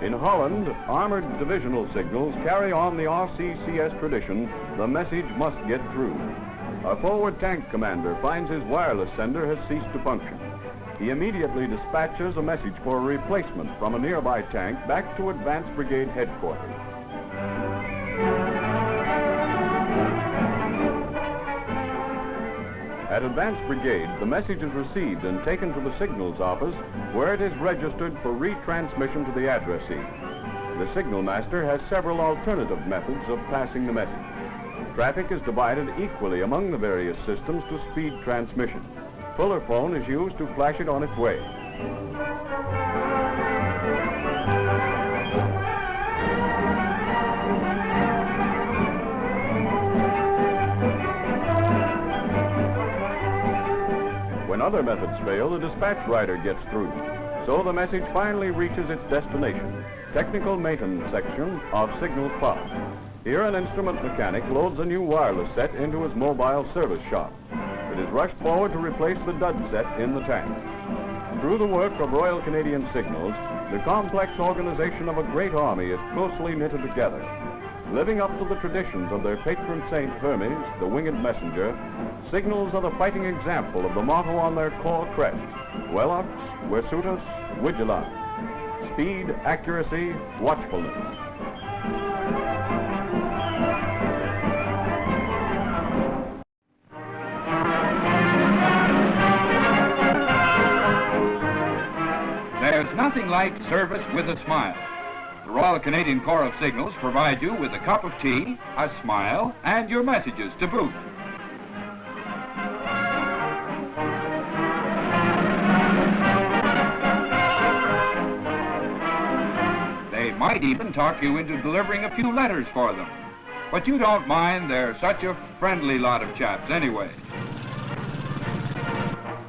In Holland, armored divisional signals carry on the RCCS tradition, the message must get through. A forward tank commander finds his wireless sender has ceased to function. He immediately dispatches a message for a replacement from a nearby tank back to Advanced Brigade headquarters. At Advanced Brigade, the message is received and taken to the signals office, where it is registered for retransmission to the addressee. The signal master has several alternative methods of passing the message. Traffic is divided equally among the various systems to speed transmission. Fuller phone is used to flash it on its way. When other methods fail, the dispatch rider gets through. So the message finally reaches its destination, Technical Maintenance Section of Signal Pod. Here an instrument mechanic loads a new wireless set into his mobile service shop. It is rushed forward to replace the dud set in the tank. Through the work of Royal Canadian Signals, the complex organization of a great army is closely knitted together. Living up to the traditions of their patron saint Hermes, the winged messenger, signals are the fighting example of the motto on their corps crest, Velox, Virtutus, Vigilant. Speed, accuracy, watchfulness. There's nothing like service with a smile. The Royal Canadian Corps of Signals provide you with a cup of tea, a smile, and your messages to boot. They might even talk you into delivering a few letters for them. But you don't mind, they're such a friendly lot of chaps anyway.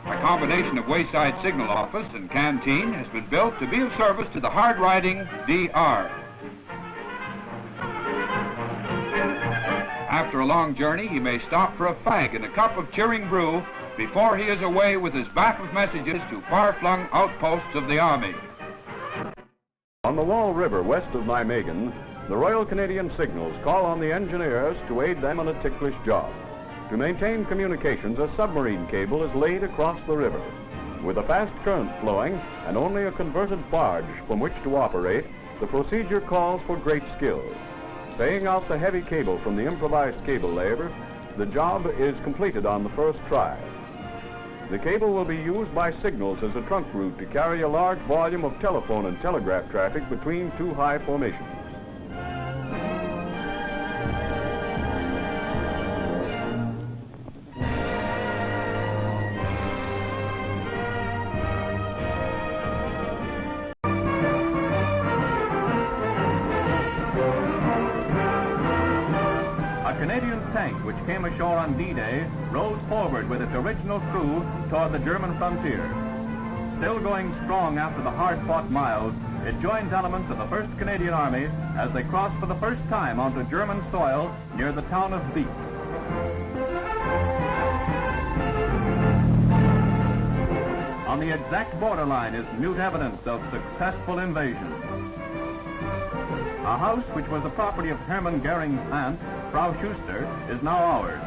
A combination of Wayside Signal Office and Canteen has been built to be of service to the hard-riding DR. After a long journey, he may stop for a fag and a cup of cheering brew before he is away with his bath of messages to far-flung outposts of the Army. On the Wall River west of Nijmegen, the Royal Canadian Signals call on the engineers to aid them in a ticklish job. To maintain communications, a submarine cable is laid across the river. With a fast current flowing and only a converted barge from which to operate, the procedure calls for great skill. Paying out the heavy cable from the improvised cable layer, the job is completed on the first try. The cable will be used by Signals as a trunk route to carry a large volume of telephone and telegraph traffic between two high formations. Canadian tank which came ashore on D-Day rose forward with its original crew toward the German frontier. Still going strong after the hard-fought miles, it joins elements of the 1st Canadian Army as they cross for the first time onto German soil near the town of Beek. On the exact borderline is mute evidence of successful invasion. A house which was the property of Hermann Goering's aunt, Frau Schuster, is now ours.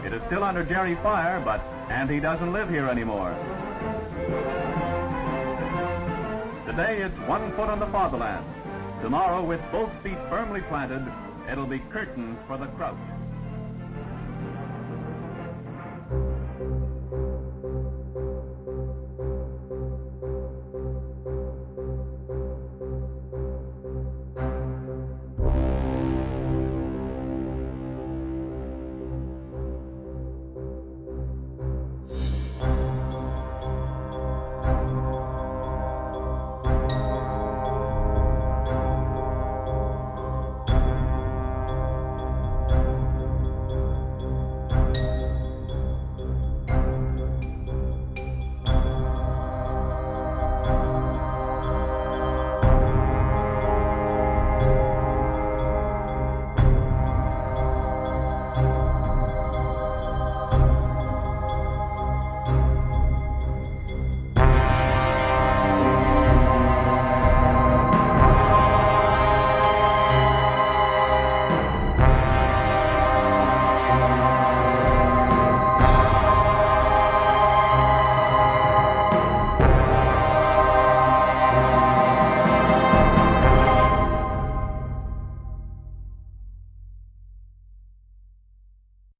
It is still under Jerry fire, but Auntie doesn't live here anymore. Today it's 1 foot on the fatherland. Tomorrow, with both feet firmly planted, it'll be curtains for the crouch.